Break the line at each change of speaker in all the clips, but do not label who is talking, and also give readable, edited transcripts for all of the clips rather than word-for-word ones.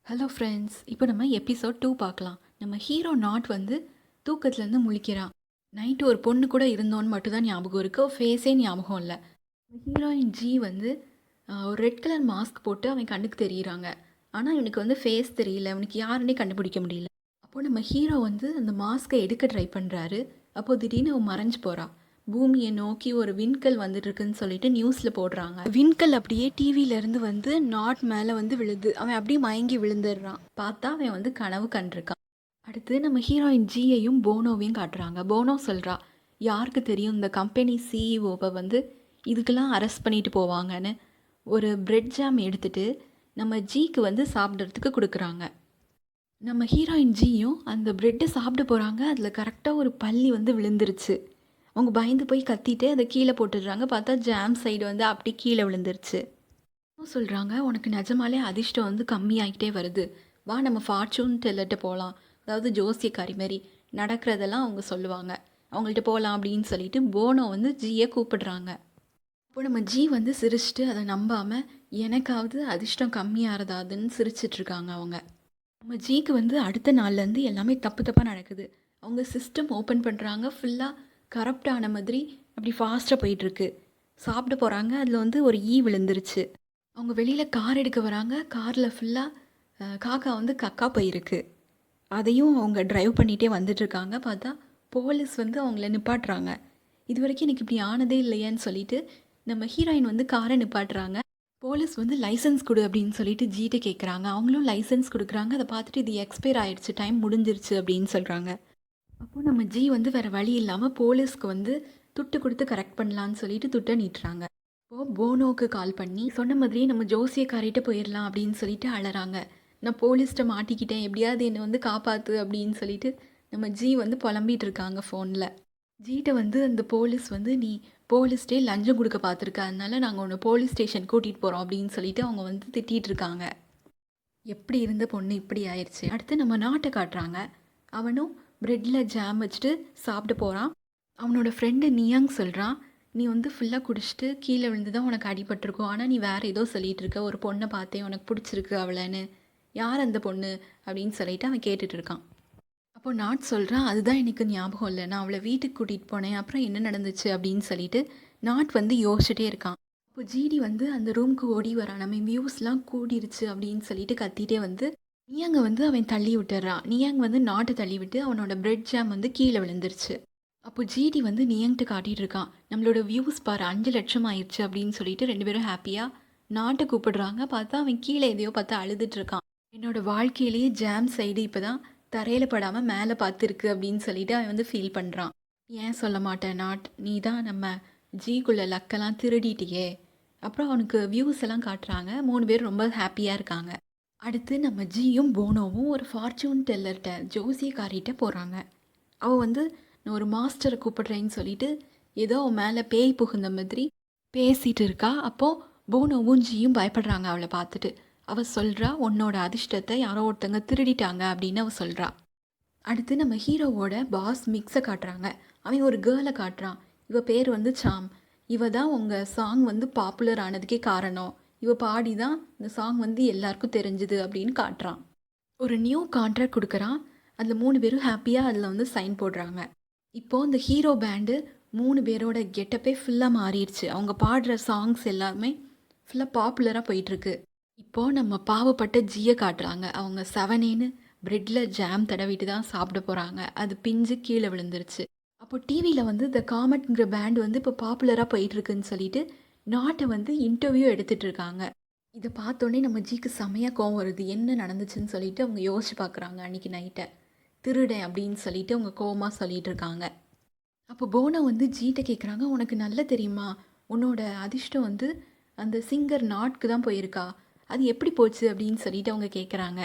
Hello friends, இப்போ நம்ம episode 2 பார்க்கலாம். நம்ம ஹீரோ நாட் வந்து தூக்கத்துலேருந்து முழிக்கிறான். நைட்டு ஒரு பொண்ணு கூட இருந்தோன்னு மட்டும் தான் ஞாபகம் இருக்குது. ஃபேஸே ஞாபகம் இல்லை. ஹீரோயின் ஜி வந்து ஒரு ரெட் கலர் மாஸ்க் போட்டு அவன் கண்ணுக்கு தெரியுறாங்க. ஆனால் இவனுக்கு வந்து ஃபேஸ் தெரியல, இவனுக்கு யாருன்னே கண்டுபிடிக்க முடியல. அப்போது நம்ம ஹீரோ வந்து அந்த மாஸ்க்கை எடுக்க ட்ரை பண்ணுறாரு. அப்போது திடீர்னு அவன் மறைஞ்சு போகிறா. பூமியை நோக்கி ஒரு விண்கல் வந்துட்டு இருக்குன்னு சொல்லிட்டு நியூஸில் போடுறாங்க. விண்கல் அப்படியே டிவியிலேருந்து வந்து நாட் மேலே வந்து விழுது. அவன் அப்படியே மயங்கி விழுந்துடுறான். பார்த்தா அவன் வந்து கனவு கண்டிருக்கான். அடுத்து நம்ம ஹீரோயின் ஜியையும் போனோவையும் காட்டுறாங்க. போனோ சொல்கிறா, யாருக்கு தெரியும் இந்த கம்பெனி சிஇஓவை வந்து இதுக்கெல்லாம் அரெஸ்ட் பண்ணிட்டு போவாங்கன்னு. ஒரு பிரெட் ஜாம் எடுத்துகிட்டு நம்ம ஜிக்கு வந்து சாப்பிட்றதுக்கு கொடுக்குறாங்க. நம்ம ஹீரோயின் ஜியும் அந்த ப்ரெட்டை சாப்பிட போகிறாங்க. அதில் கரெக்டாக ஒரு பல்லி வந்து விழுந்துருச்சு. அவங்க பயந்து போய் கத்திட்டு அதை கீழே போட்டுடுறாங்க. பார்த்தா ஜாம் சைடு வந்து அப்படி கீழே விழுந்துருச்சு. சொல்கிறாங்க, உனக்கு நிஜமாலே அதிர்ஷ்டம் வந்து கம்மியாகிட்டே வருது, வா நம்ம ஃபார்ச்சூன் டெல்லர்கிட்ட போகலாம். அதாவது ஜோசியக்காரி மாதிரி நடக்கிறதெல்லாம் அவங்க சொல்லுவாங்க, அவங்கள்ட்ட போகலாம் அப்படின்னு சொல்லிட்டு போனோ வந்து ஜியை கூப்பிடுறாங்க. இப்போ நம்ம ஜி வந்து சிரிச்சிட்டு அதை நம்பாமல் எனக்காவது அதிர்ஷ்டம் கம்மியாகிறதாதுன்னு சிரிச்சிட்ருக்காங்க அவங்க. நம்ம ஜிக்கு வந்து அடுத்த நாள்லேருந்து எல்லாமே தப்பு தப்பாக நடக்குது. அவங்க சிஸ்டம் ஓப்பன் பண்ணுறாங்க, ஃபுல்லாக கரப்ட் ஆன மாதிரி அப்படி ஃபாஸ்ட்டாக போயிட்டுருக்கு. சாப்பிட போகிறாங்க, அதில் வந்து ஒரு விழுந்துருச்சு. அவங்க வெளியில் கார் எடுக்க வராங்க. காரில் ஃபுல்லாக காக்கா வந்து கக்கா போயிருக்கு. அதையும் அவங்க ட்ரைவ் பண்ணிகிட்டே வந்துட்டுருக்காங்க. பார்த்தா போலீஸ் வந்து அவங்கள நிப்பாட்டுறாங்க. இது வரைக்கும் எனக்கு இப்படி ஆனதே இல்லையான்னு சொல்லிட்டு நம்ம ஹீரோயின் வந்து காரை நிப்பாட்டுறாங்க. போலீஸ் வந்து லைசன்ஸ் கொடு அப்படின்னு சொல்லிட்டு ஜிட்ட கேட்குறாங்க. அவங்களும் லைசன்ஸ் கொடுக்குறாங்க. அதை பார்த்துட்டு இது எக்ஸ்பயர் ஆயிடுச்சு, டைம் முடிஞ்சிருச்சு அப்படின்னு சொல்கிறாங்க. அப்போது நம்ம ஜி வந்து வேறு வழி இல்லாமல் போலீஸ்க்கு வந்து துட்டு கொடுத்து கரெக்ட் பண்ணலான்னு சொல்லிட்டு துட்டை நீட்டுறாங்க. இப்போது போனோவுக்கு கால் பண்ணி சொன்ன மாதிரியே நம்ம ஜோசியக்காரிட்ட போயிடலாம் அப்படின்னு சொல்லிட்டு அழறாங்க. நான் போலீஸ்கிட்ட மாட்டிக்கிட்டேன், எப்படியாவது என்னை வந்து காப்பாற்று அப்படின்னு சொல்லிட்டு நம்ம ஜி வந்து புலம்பிகிட்டு இருக்காங்க ஃபோனில். ஜிட்ட வந்து அந்த போலீஸ் வந்து நீ போலீஸ்டே லஞ்சம் கொடுக்க பார்த்துருக்க, அதனால நாங்கள் உன்னை போலீஸ் ஸ்டேஷன் கூட்டிகிட்டு போகிறோம் அப்படின்னு சொல்லிட்டு அவங்க வந்து திட்டிகிட்டு இருக்காங்க. எப்படி இருந்த பொண்ணு இப்படி ஆயிடுச்சு. அடுத்து நம்ம நாட்டை காட்டுறாங்க. அவனும் ப்ரெட்டில் ஜாம் வச்சுட்டு சாப்பிட போகிறான். அவனோட ஃப்ரெண்டு நியாங் சொல்கிறான், நீ வந்து ஃபுல்லாக குடிச்சிட்டு கீழே விழுந்து தான் உனக்கு அடிபட்டிருக்கும், ஆனால் நீ வேறு ஏதோ சொல்லிகிட்டு இருக்க, ஒரு பொண்ணை பார்த்தேன் உனக்கு பிடிச்சிருக்கு அவளைன்னு, யார் அந்த பொண்ணு அப்படின்னு சொல்லிட்டு அவன் கேட்டுட்டு இருக்கான். அப்போ நாட் சொல்கிறான், அதுதான் எனக்கு ஞாபகம் இல்லை, நான் அவளை வீட்டுக்கு கூட்டிகிட்டு போனேன், அப்புறம் என்ன நடந்துச்சு அப்படின்னு சொல்லிட்டு நாட் வந்து யோசிச்சுட்டே இருக்கான். அப்போ ஜிடி வந்து அந்த ரூமுக்கு ஓடி வரான். நம்ம வியூஸ்லாம் கூடிருச்சு அப்படின்னு சொல்லிட்டு கத்திட்டே வந்து நியாங்க வந்து அவன் தள்ளி விட்டுறான். நியாங் வந்து நாட்டை தள்ளி விட்டு அவனோட பிரெட் ஜாம் வந்து கீழே விழுந்துருச்சு. அப்போ ஜிடி வந்து நியாங்கிட்ட காட்டிகிட்டு இருக்கான், நம்மளோட வியூஸ் பாரு 5 லட்சம் ஆயிடுச்சு அப்படின்னு சொல்லிட்டு ரெண்டு பேரும் ஹாப்பியாக நாட்டை கூப்பிடுறாங்க. பார்த்தா அவன் கீழே எதையோ பார்த்து அழுதுட்டு இருக்கான். என்னோட வாழ்க்கையிலேயே ஜாம் சைடு இப்போ தான் தரையில் படாமல் மேலே பார்த்துருக்கு அப்படின்னு சொல்லிட்டு அவன் வந்து ஃபீல் பண்ணுறான். ஏன் சொல்ல மாட்டேன் நாட், நீ தான் நம்ம ஜிக்குள்ளே லக்கெல்லாம் திருடிட்டியே. அப்புறம் அவனுக்கு வியூஸ் எல்லாம் காட்டுறாங்க. 3 பேர் ரொம்ப ஹாப்பியாக இருக்காங்க. அடுத்து நம்ம ஜியும் போனோவும் ஒரு ஃபார்ச்சூன் டெல்லர்கிட்ட ஜோசியக்காரிட்ட போகிறாங்க. அவள் வந்து நான் ஒரு மாஸ்டரை கூப்பிடுறேன்னு சொல்லிட்டு ஏதோ அவன் மேலே பேய் புகுந்த மாதிரி பேசிகிட்டு இருக்கா. அப்போது போனோவும் ஜியும் பயப்படுறாங்க அவளை பார்த்துட்டு. அவள் சொல்கிறா, உன்னோட அதிர்ஷ்டத்தை யாரோ ஒருத்தங்க திருடிட்டாங்க அப்படின்னு அவள் சொல்கிறா. அடுத்து நம்ம ஹீரோவோட பாஸ் மிக்ஸை காட்டுறாங்க. அவன் ஒரு கேர்ளை காட்டுறான். இவ பேர் வந்து சாம். இவ தான் உங்கள் சாங் வந்து பாப்புலர் ஆனதுக்கே காரணம், இவ பாடி தான் இந்த சாங் வந்து எல்லாருக்கும் தெரிஞ்சுது அப்படின்னு காட்டுறான். ஒரு நியூ கான்ட்ராக்ட் கொடுக்குறான். அதில் 3 பேரும் ஹாப்பியாக அதில் வந்து சைன் போடுறாங்க. இப்போது இந்த ஹீரோ பேண்டு 3 பேரோட கெட்டப்பே ஃபுல்லாக மாறிடுச்சு. அவங்க பாடுற சாங்ஸ் எல்லாமே ஃபுல்லாக பாப்புலராக போயிட்டுருக்கு. இப்போது நம்ம பாவப்பட்ட ஜியை காட்டுறாங்க. அவங்க 7 ப்ரெட்டில் ஜாம் தடவிட்டு தான் சாப்பிட போகிறாங்க. அது பிஞ்சு கீழே விழுந்துருச்சு. அப்போ டிவியில் வந்து த காமெட்ங்கிற பேண்ட் வந்து இப்போ பாப்புலராக போயிட்டுருக்குன்னு சொல்லிட்டு நாட்டை வந்து இன்டர்வியூ எடுத்துகிட்டு இருக்காங்க. இதை பார்த்தோன்னே நம்ம ஜிக்கு செமையாக கோவம் வருது. என்ன நடந்துச்சுன்னு சொல்லிட்டு அவங்க யோசிச்சு பார்க்குறாங்க. அன்றைக்கி நைட்டை திருடேன் அப்படின்னு சொல்லிட்டு அவங்க கோவமாக சொல்லிகிட்டு இருக்காங்க. அப்போ போனோ வந்து ஜிட்ட கேட்குறாங்க, உனக்கு நல்லா தெரியுமா உன்னோட அதிர்ஷ்டம் வந்து அந்த சிங்கர் நாட்க்கு தான் போயிருக்கா, அது எப்படி போச்சு அப்படின்னு சொல்லிட்டு அவங்க கேட்குறாங்க.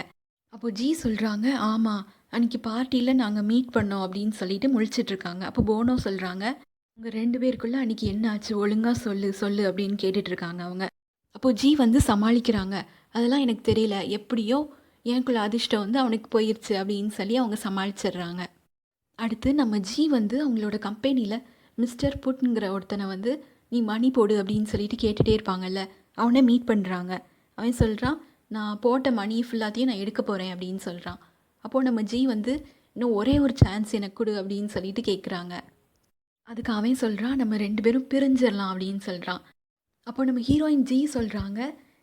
அப்போ ஜி சொல்கிறாங்க, ஆமாம் அன்றைக்கி பார்ட்டியில் நாங்கள் மீட் பண்ணோம் அப்படின்னு சொல்லிட்டு முழிச்சிட்ருக்காங்க. அப்போ போனோ சொல்கிறாங்க, உங்கள் 2 பேருக்குள்ளே அன்றைக்கி என்ன ஆச்சு ஒழுங்காக சொல்லு சொல்லு அப்படின்னு கேட்டுட்ருக்காங்க அவங்க. அப்போது ஜி வந்து சமாளிக்கிறாங்க, அதெல்லாம் எனக்கு தெரியல, எப்படியோ எனக்குள்ள அதிர்ஷ்டம் வந்து அவனுக்கு போயிடுச்சு அப்படின்னு சொல்லி அவங்க சமாளிச்சிடுறாங்க. அடுத்து நம்ம ஜி வந்து அவங்களோட கம்பெனியில் மிஸ்டர் புட்ங்கிற ஒருத்தனை வந்து நீ மணி போடு அப்படின்னு சொல்லிட்டு கேட்டுகிட்டே இருப்பாங்கல்ல, அவனை மீட் பண்ணுறாங்க. அவன் சொல்கிறான், நான் போட்ட மணி ஃபுல்லாத்தையும் நான் எடுக்க போகிறேன் அப்படின்னு சொல்கிறான். அப்போது நம்ம ஜி வந்து இன்னும் ஒரே ஒரு சான்ஸ் எனக்கு கொடு அப்படின்னு சொல்லிட்டு கேட்குறாங்க. அதுக்கு அவன் சொல்கிறான், நம்ம 2 பேரும் பிரிஞ்சிடலாம் அப்படின்னு சொல்கிறான். அப்போ நம்ம ஹீரோயின் ஜி சொல்கிறாங்க,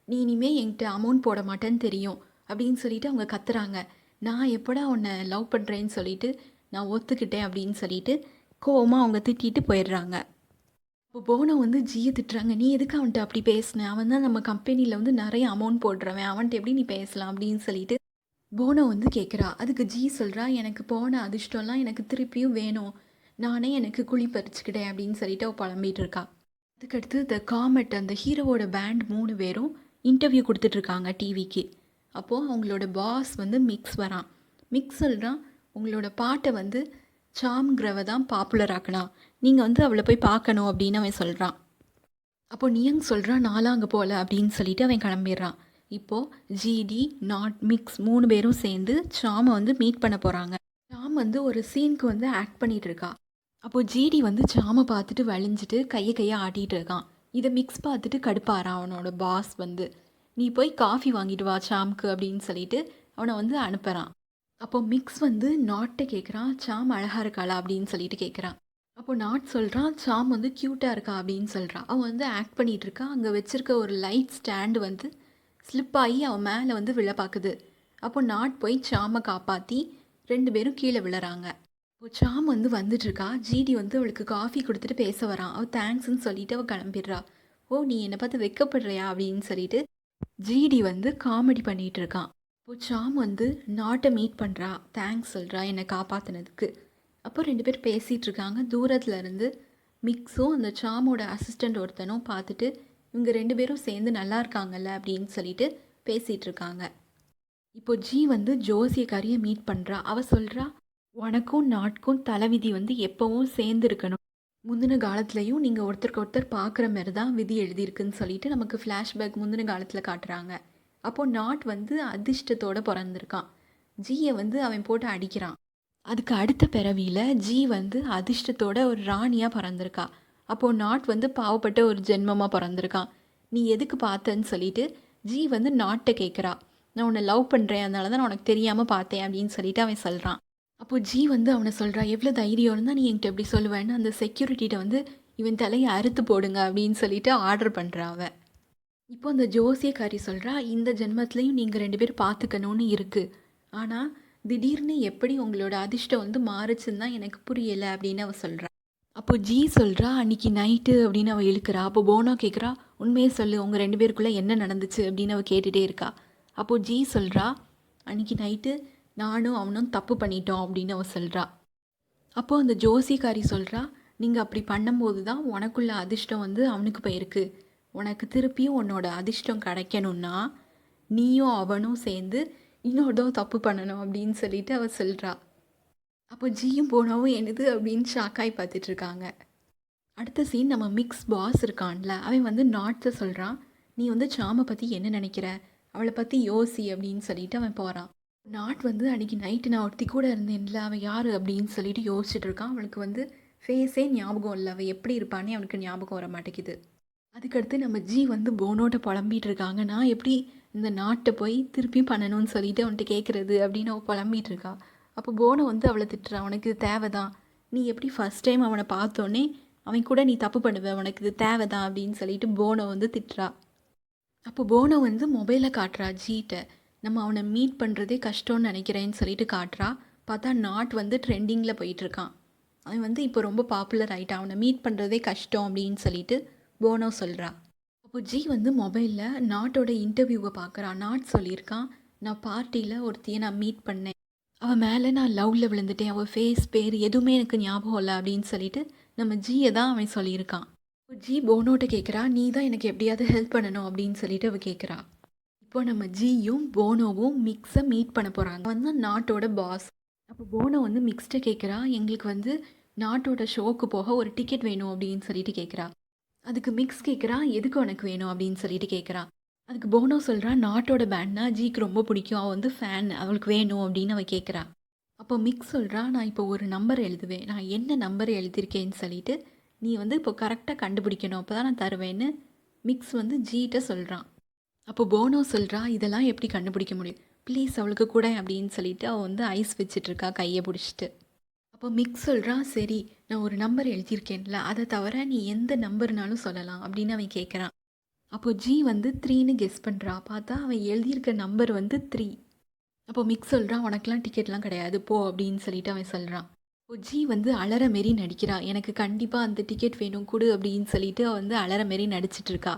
நீ இனிமேல் என்கிட்ட அமௌண்ட் போட மாட்டேன்னு தெரியும் அப்படின்னு சொல்லிட்டு அவங்க கத்துறாங்க. நான் எப்படா உன்னை லவ் பண்ணுறேன்னு சொல்லிட்டு நான் ஒத்துக்கிட்டேன் அப்படின்னு சொல்லிட்டு கோவமாக அவங்க திட்டிட்டு போயிடுறாங்க. இப்போ போனோ வந்து ஜியை திட்டுறாங்க, நீ எதுக்கு அவன்கிட்ட அப்படி பேசின, அவன் தான் நம்ம கம்பெனியில் வந்து நிறைய அமௌண்ட் போடுறவன், அவன்கிட்ட எப்படி நீ பேசலாம் அப்படின்னு சொல்லிட்டு போனோ வந்து கேட்குறா. அதுக்கு ஜி சொல்கிறா, எனக்கு போன அதிர்ஷ்டம்லாம் எனக்கு திருப்பியும் வேணும், நானே எனக்கு குழி பறிச்சுக்கிட்டேன் அப்படின்னு சொல்லிட்டு அவள் புலம்பிகிட்டு இருக்கா. அதுக்கடுத்து த காமெட் அந்த ஹீரோவோட பேண்ட் 3 பேரும் இன்டர்வியூ கொடுத்துட்ருக்காங்க டிவிக்கு. அப்போது அவங்களோட பாஸ் வந்து மிக்ஸ் வரான். மிக்ஸ் சொல்கிறான், உங்களோட பாட்டை வந்து சாம்ங்கிறவ தான் பாப்புலர் ஆக்கலாம், நீங்கள் வந்து அவளை போய் பார்க்கணும் அப்படின்னு அவன் சொல்கிறான். அப்போது நியங் சொல்கிறான், நான்லாம் அங்கே போகல அப்படின்னு சொல்லிட்டு அவன் கிளம்பிடுறான். இப்போது ஜிடி நாட் மிக்ஸ் 3 பேரும் சேர்ந்து சாமை வந்து மீட் பண்ண போகிறாங்க. சாம் வந்து ஒரு சீனுக்கு வந்து ஆக்ட் பண்ணிகிட்டு இருக்கா. அப்போது ஜிடி வந்து சாமை பார்த்துட்டு வலிஞ்சிட்டு கையை ஆட்டிகிட்டு இருக்கான். இதை மிக்ஸ் பார்த்துட்டு கடுப்பாரான் அவனோட பாஸ் வந்து, நீ போய் காஃபி வாங்கிட்டு வா சாம்க்கு அப்படின்னு சொல்லிட்டு அவனை வந்து அனுப்புகிறான். அப்போ மிக்ஸ் வந்து நாட்டை கேட்குறான், சாம் அழகாக இருக்காளா அப்படின்னு சொல்லிட்டு கேட்குறான். அப்போ நாட் சொல்கிறான், சாம் வந்து க்யூட்டாக இருக்கா அப்படின்னு சொல்கிறான். அவன் வந்து ஆக்ட் பண்ணிகிட்டு இருக்கான். அங்கே வச்சுருக்க ஒரு லைட் ஸ்டாண்டு வந்து ஸ்லிப் ஆகி அவன் மேலே வந்து விழ பார்க்குது. அப்போ நாட் போய் சாமை காப்பாற்றி 2 பேரும் கீழே விழுறாங்க. இப்போ சாம் வந்து வந்துட்டுருக்கா. ஜிடி வந்து அவளுக்கு காஃபி கொடுத்துட்டு பேச வரான். அவள் தேங்க்ஸ்ன்னு சொல்லிட்டு அவள் கிளம்பிடுறா. ஓ, நீ என்னை பார்த்து வெக்கப்படுறியா அப்படின்னு சொல்லிட்டு ஜிடி வந்து காமெடி பண்ணிகிட்டு இருக்கான். இப்போ சாம் வந்து நாட்டை மீட் பண்ணுறா, தேங்க்ஸ் சொல்கிறா என்னை காப்பாற்றினதுக்கு. அப்போ 2 பேர் பேசிகிட்டு இருக்காங்க. தூரத்தில் இருந்து மிக்ஸும் அந்த சாமோட அசிஸ்டண்ட் ஒருத்தனும் பார்த்துட்டு இவங்க 2 பேரும் சேர்ந்து நல்லா இருக்காங்கல்ல அப்படின்னு சொல்லிட்டு பேசிகிட்டு இருக்காங்க. இப்போ ஜி வந்து ஜோசியக்காரியை மீட் பண்ணுறா. அவள் சொல்கிறா, உனக்கும் நாட்கும் தலைவிதி வந்து எப்போவும் சேர்ந்து இருக்கணும், முந்தின காலத்துலேயும் நீங்கள் ஒருத்தருக்கு ஒருத்தர் பார்க்குற மாதிரி தான் விதி எழுதியிருக்குன்னு சொல்லிட்டு நமக்கு ஃப்ளாஷ்பேக் முந்தின காலத்தில் காட்டுறாங்க. அப்போது நாட் வந்து அதிர்ஷ்டத்தோடு பிறந்திருக்கான். ஜியை வந்து அவன் போட்டு அடிக்கிறான். அதுக்கு அடுத்த பிறவியில் ஜி வந்து அதிர்ஷ்டத்தோட ஒரு ராணியாக பிறந்திருக்கா. அப்போது நாட் வந்து பாவப்பட்ட ஒரு ஜென்மமாக பிறந்திருக்கான். நீ எதுக்கு பார்த்தேன்னு சொல்லிட்டு ஜி வந்து நாட்டை கேட்குறா. நான் உன்னை லவ் பண்ணுறேன், அதனால தான் நான் உனக்கு தெரியாமல் பார்த்தேன் அப்படின்னு சொல்லிட்டு அவன் சொல்கிறான். அப்போது ஜி வந்து அவனை சொல்கிறா, எவ்வளோ தைரியம் இருந்தால் நீ என்கிட்ட எப்படி சொல்லுவேன்னு அந்த செக்யூரிட்டிகிட்ட வந்து இவன் தலையை அறுத்து போடுங்க அப்படின்னு சொல்லிட்டு ஆர்டர் பண்ணுறா அவன். இப்போ அந்த ஜோசியக்காரி சொல்கிறா, இந்த ஜென்மத்துலேயும் நீங்கள் 2 பேர் பார்த்துக்கணும்னு இருக்குது, ஆனால் திடீர்னு எப்படி உங்களோட அதிர்ஷ்டம் வந்து மாறுச்சுன்னு தான் எனக்கு புரியலை அப்படின்னு அவள் சொல்கிறா. அப்போ ஜி சொல்கிறா, அன்றைக்கி நைட்டு அப்படின்னு அவள் இழுக்கிறா. அப்போ போனோ கேட்குறா, உண்மையே சொல்லு, உங்கள் 2 பேருக்குள்ளே என்ன நடந்துச்சு அப்படின்னு அவள் கேட்டுகிட்டே இருக்கா. அப்போது ஜி சொல்கிறா, அன்றைக்கி நைட்டு நானும் அவனும் தப்பு பண்ணிட்டோம் அப்படின்னு அவள் சொல்கிறா. அப்போது அந்த ஜோசிக்காரி சொல்கிறா, நீங்கள் அப்படி பண்ணும்போது தான் உனக்குள்ள அதிர்ஷ்டம் வந்து அவனுக்கு போயிருக்கு, உனக்கு திருப்பியும் உன்னோட அதிர்ஷ்டம் கிடைக்கணும்னா நீயும் அவனும் சேர்ந்து இன்னொருதோ தப்பு பண்ணணும் அப்படின்னு சொல்லிட்டு அவள் சொல்கிறா. அப்போ ஜியும் போனவும் என்னது அப்படின்னு ஷாக்காய் பார்த்துட்ருக்காங்க. அடுத்த சீன் நம்ம மிக்ஸ் பாஸ் இருக்கான்ல, அவன் வந்து நாட்டை சொல்கிறான், நீ வந்து சாமை பற்றி என்ன நினைக்கிற, அவளை பற்றி யோசி அப்படின்னு சொல்லிட்டு அவன் போகிறான். நாட் வந்து அன்றைக்கி நைட்டு நான் ஒருத்தி கூட இருந்தேன்ல, அவன் யார் அப்படின்னு சொல்லிட்டு யோசிச்சுட்டு இருக்கான். அவனுக்கு வந்து ஃபேஸே ஞாபகம் இல்லை, அவள் எப்படி இருப்பானே அவனுக்கு ஞாபகம் வர மாட்டேங்குது. அதுக்கடுத்து நம்ம ஜி வந்து போனோட்ட புலம்பிகிட்டு இருக்காங்க, நான் எப்படி இந்த நாட்டை போய் திருப்பியும் பண்ணணும்னு சொல்லிட்டு அவன்கிட்ட கேட்குறது அப்படின்னு அவள் புலம்பிகிட்டு இருக்கா. அப்போ போனோ வந்து அவளை திட்டுறான், உனக்கு இது தேவைதான், நீ எப்படி ஃபஸ்ட் டைம் அவனை பார்த்தோன்னே அவன் கூட நீ தப்பு பண்ணுவ, உனக்கு இது தேவைதான் அப்படின்னு சொல்லிட்டு போனோ வந்து திட்டுறா. அப்போ போனோ வந்து மொபைலை காட்டுறா ஜிகிட்ட, நம்ம அவனை மீட் பண்ணுறதே கஷ்டம்னு நினைக்கிறேன்னு சொல்லிட்டு காட்டுறா. பார்த்தா நாட் வந்து ட்ரெண்டிங்கில் போயிட்டுருக்கான். அவன் வந்து இப்போ ரொம்ப பாப்புலர் ஆகிட்டான், அவனை மீட் பண்ணுறதே கஷ்டம் அப்படின்னு சொல்லிட்டு போனோ சொல்கிறா. அப்போ ஜி வந்து மொபைலில் நாட்டோட இன்டர்வியூவை பார்க்குறான். நாட் சொல்லியிருக்கான், நான் பார்ட்டியில் ஒருத்தையை நான் மீட் பண்ணேன், அவன் மேலே நான் லவ்வில் விழுந்துட்டேன், அவள் ஃபேஸ் பேர் எதுவுமே எனக்கு ஞாபகம் இல்லை அப்படின்னு சொல்லிட்டு நம்ம ஜியை தான் அவன் சொல்லியிருக்கான். இப்போ ஜி போனோட்ட கேட்குறா, நீ தான் எனக்கு எப்படியாவது ஹெல்ப் பண்ணணும் அப்படின்னு சொல்லிட்டு அவள் கேட்குறா. இப்போ நம்ம ஜியும் போனோவும் மிக்ஸை மீட் பண்ண போகிறாங்க. வந்து நாட்டோட பாஸ். அப்போ போனோ வந்து மிக்ஸ்ட்டை கேட்குறா, எங்களுக்கு வந்து நாட்டோட ஷோக்கு போக ஒரு டிக்கெட் வேணும் அப்படின்னு சொல்லிட்டு கேட்குறா. அதுக்கு மிக்ஸ் கேட்குறா, எதுக்கு உனக்கு வேணும் அப்படின்னு சொல்லிட்டு கேட்குறா. அதுக்கு போனோ சொல்கிறா, நாட்டோட பேண்ட்னா ஜிக்கு ரொம்ப பிடிக்கும், அவள் வந்து ஃபேன், அவளுக்கு வேணும் அப்படின்னு அவள் கேட்குறா. அப்போ மிக்ஸ் சொல்கிறா, நான் இப்போ ஒரு நம்பர் எழுதுவேன், நான் என்ன நம்பர் எழுதியிருக்கேன்னு சொல்லிட்டு நீ வந்து இப்போ கரெக்டாக கண்டுபிடிக்கணும், அப்போ தான் நான் தருவேன்னு மிக்ஸ் வந்து ஜிகிட்ட சொல்கிறான். அப்போ போனோ சொல்றா, "இதெல்லாம் எப்படி கண்டுபிடிக்க முடியும்? ப்ளீஸ் அவளுக்கு குடேன்" அப்படின்னு சொல்லிட்டு அவ வந்து ஐஸ் வச்சுட்ருக்கா கைய புடிச்சுட்டு. அப்போ மிக் சொல்றான், "சரி நான் ஒரு நம்பர் எழுதியிருக்கேன்ல, அத தவிர நீ எந்த நம்பர்னாலும் சொல்லலாம்" அப்படின்னு அவன் கேட்குறான். அப்போ ஜி வந்து 3ன்னு கெஸ் பண்றா. பார்த்தா அவன் எழுதியிருக்க நம்பர் வந்து 3. அப்போ மிக் சொல்றான், "உனக்கெல்லாம் டிக்கெட்லாம் கிடையாது போ" அப்படின்னு சொல்லிட்டு அவன் சொல்றான். இப்போ ஜி வந்து அழற மாரி நடிக்கிறா. "எனக்கு கண்டிப்பா அந்த டிக்கெட் வேணும் குடு" அப்படின்னு சொல்லிட்டு அவ வந்து அழற மாரி நடிச்சிட்டு இருக்கா.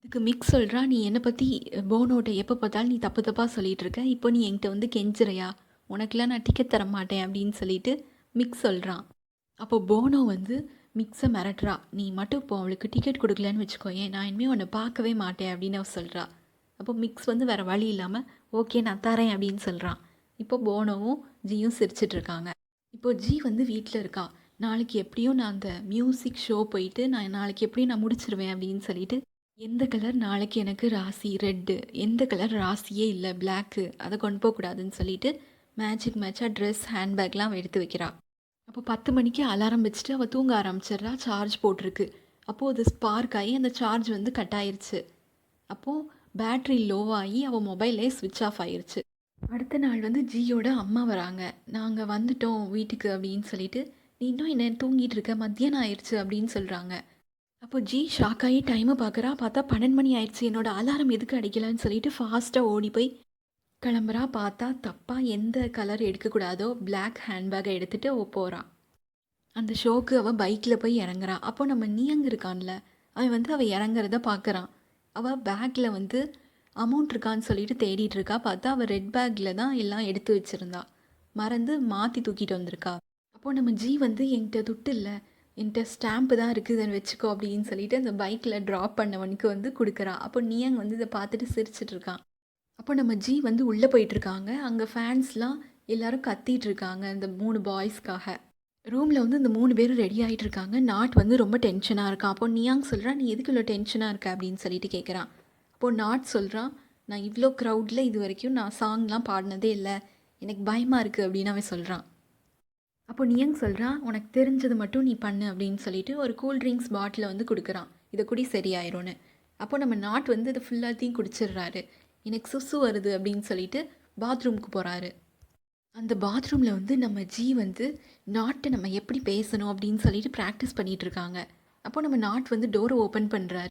இதுக்கு மிக் சொல்றா, "நீ என்ன பத்தி போனோட்ட எப்ப பார்த்தாலும் நீ தப்பு தப்பா சொல்லிட்டு இருக்க. இப்போ நீ என்கிட்ட வந்து கெஞ்சுறியா? உனக்கெல்லாம் நான் டிக்கெட் தர மாட்டேன்" அப்படின்னு சொல்லிட்டு மிக் சொல்றான். அப்போ போனோ வந்து மிக்ஸ மிரட்டுறா. "நீ மட்டும் இப்போ அவளுக்கு டிக்கெட் குடுக்கலன்னு வச்சுக்கோயேன், நான் இனிமே உன்ன பார்க்கவே மாட்டேன்" அப்படின்னு அவ சொல்றா. அப்போ மிக்ஸ் வந்து வேற வழி இல்லாம, "ஓகே நான் தரேன்" அப்படின்னு சொல்றான். இப்போ போனோவும் ஜியும் சிரிச்சுட்டு இருக்காங்க. இப்போ ஜி வந்து வீட்ல இருக்கா. நாளைக்கு எப்படியும் நான் அந்த மியூசிக் ஷோ போயிட்டு நான் நாளைக்கு எப்படியும் நான் முடிச்சிருவேன் அப்படின்னு சொல்லிட்டு, எந்த கலர் நாளைக்கு எனக்கு ராசி ரெட்டு, எந்த கலர் ராசியே இல்ல பிளாக்கு, அத கொண்டு போகக்கூடாதுன்னு சொல்லிட்டு மேட்சுக்கு மேட்சா ட்ரெஸ், ஹேண்ட்பேக்லாம் அவ எடுத்து வைக்கிறா. அப்போ 10 மணிக்கு அலாரம் வச்சுட்டு அவள் தூங்க ஆரம்பிச்சிடுறா. சார்ஜ் போட்டிருக்கு. அப்போது அது ஸ்பார்க் ஆகி அந்த சார்ஜ் வந்து கட் ஆயிருச்சு. அப்போது பேட்ரி லோவாகி அவள் மொபைலே ஸ்விட்ச் ஆஃப் ஆயிருச்சு. அடுத்த நாள் வந்து ஜியோட அம்மா வராங்க. "நாங்கள் வந்துட்டோம் வீட்டுக்கு" அப்படின்னு சொல்லிட்டு, "நீ இன்னும் என்ன தூங்கிட்டு இருக்க? மத்தியானம் ஆயிடுச்சு" அப்படின்னு சொல்கிறாங்க. அப்போ ஜி ஷாக் ஆகி டைமை பார்க்குறா. பார்த்தா 12 மணி ஆயிடுச்சு. என்னோட அலாரம் எதுக்கு அடிக்கலன்னு சொல்லிட்டு ஃபாஸ்ட்டாக ஓடி போய் கிளம்புறா. பார்த்தா தப்பாக எந்த கலர் எடுக்கக்கூடாதோ பிளாக் ஹேண்ட்பேக்கை எடுத்துகிட்டு அவள் போகிறா. அந்த ஷோக்கு அவள் பைக்கில் போய் இறங்குறா. அப்போ நம்ம நியங் இருக்கான்ல, அவன் வந்து அவள் இறங்குறத பார்க்குறான். அவள் பேக்கில் வந்து அமௌண்ட் இருக்கான்னு சொல்லிட்டு தேடிட்டு இருக்கா. பார்த்தா அவள் ரெட் பேக்கில் தான் எல்லாம் எடுத்து வச்சுருந்தா. மறந்து மாற்றி தூக்கிட்டு வந்திருக்கா. அப்போது நம்ம ஜி வந்து என்கிட்ட துட்டு இல்லை, என்கிட்ட ஸ்டாம்ப்பு தான் இருக்குது, அதை வச்சுக்கோ அப்படின்னு சொல்லிட்டு அந்த பைக்கில் ட்ராப் பண்ணவனுக்கு வந்து கொடுக்குறா. அப்போ நியங் வந்து இதை பார்த்துட்டு சிரிச்சிட்டு இருக்கான். அப்போ நம்ம ஜி வந்து உள்ளே போயிட்டுருக்காங்க. அங்கே ஃபேன்ஸ்லாம் எல்லாரும் கத்திட்டு இருக்காங்க இந்த 3 பாய்ஸ்க்காக. ரூமில் வந்து இந்த 3 பேரும் ரெடி ஆகிட்டு இருக்காங்க. நாட் வந்து ரொம்ப டென்ஷனாக இருக்கான். அப்போ நியாங் சொல்கிறான், "நீ எதுக்கு இவ்வளோ டென்ஷனாக இருக்க?" அப்படின்னு சொல்லிட்டு கேட்குறான். அப்போது நாட் சொல்கிறான், "நான் இவ்வளோ க்ரௌடில் இது வரைக்கும் நான் சாங்லாம் பாடினதே இல்லை, எனக்கு பயமாக இருக்குது" அப்படின்னு அவன் சொல்கிறான். அப்போ நியங் சொல்கிறான், "உனக்கு தெரிஞ்சது மட்டும் நீ பண்ணு" அப்படின்னு சொல்லிட்டு ஒரு கூல் ட்ரிங்க்ஸ் பாட்டிலை வந்து கொடுக்குறான். இதை குடி சரியாயிரும்னு. அப்போ நம்ம நாட் வந்து இதை ஃபுல்லாத்தையும் குடிச்சிடுறாரு. "எனக்கு சுசு வருது" அப்படின்னு சொல்லிட்டு பாத்ரூமுக்கு போகிறாரு. அந்த பாத்ரூமில் வந்து நம்ம ஜி வந்து நாட்டை நம்ம எப்படி பேசணும் அப்படின்னு சொல்லிட்டு ப்ராக்டிஸ் பண்ணிகிட்டு இருக்காங்க. அப்போ நம்ம நாட் வந்து டோரை ஓப்பன் பண்ணுறாரு.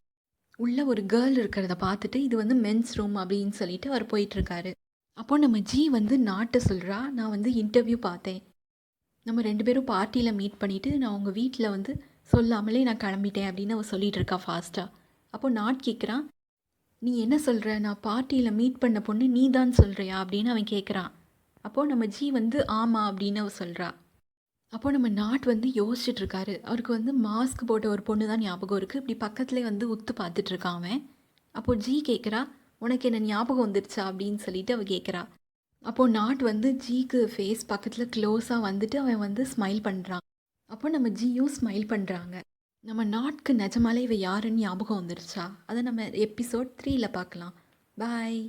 உள்ளே ஒரு கேர்ள் இருக்கிறத பார்த்துட்டு இது வந்து மென்ஸ் ரூம் அப்படின்னு சொல்லிட்டு அவர் போயிட்டுருக்காரு. அப்போ நம்ம ஜி வந்து நாட்டை சொல்கிறா, "நான் வந்து இன்டர்வியூ பார்த்தேன். நம்ம 2 பேரும் பார்ட்டியில் மீட் பண்ணிவிட்டு நான் உங்கள் வீட்டில் வந்து சொல்லாமலே நான் கிளம்பிட்டேன்" அப்படின்னு அவள் சொல்லிகிட்டு இருக்கா ஃபாஸ்ட்டாக. அப்போ நாட் கேட்குறான், "நீ என்ன சொல்கிற? நான் பார்ட்டியில் மீட் பண்ண பொண்ணு நீ தான் சொல்கிறியா?" அப்படின்னு அவன் கேட்குறான். அப்போது நம்ம ஜி வந்து ஆமாம் அப்படின்னு அவ சொல்கிறா. அப்போ நம்ம நாட் வந்து யோசிச்சுட்டு இருக்காரு. அவருக்கு வந்து மாஸ்க் போட்ட ஒரு பொண்ணு தான் ஞாபகம் இருக்குது. இப்படி பக்கத்துலேயே வந்து உத்து பார்த்துட்ருக்கான் அவன். அப்போது ஜி கேட்குறா, "உனக்கு என்ன ஞாபகம் வந்துடுச்சா?" அப்படின்னு சொல்லிட்டு அவள் கேட்குறா. அப்போது நாட் வந்து ஜிக்கு ஃபேஸ் பக்கத்தில் க்ளோஸாக வந்துட்டு அவன் வந்து ஸ்மைல் பண்ணுறான். அப்போ நம்ம ஜியும் ஸ்மைல் பண்ணுறாங்க. நம்ம நாட்க்கு நிஜமாலே இவ யாருன்னு ஞாபகம் வந்துடுச்சா? அதை நம்ம எபிசோட் 3ல் பார்க்கலாம். பாய்.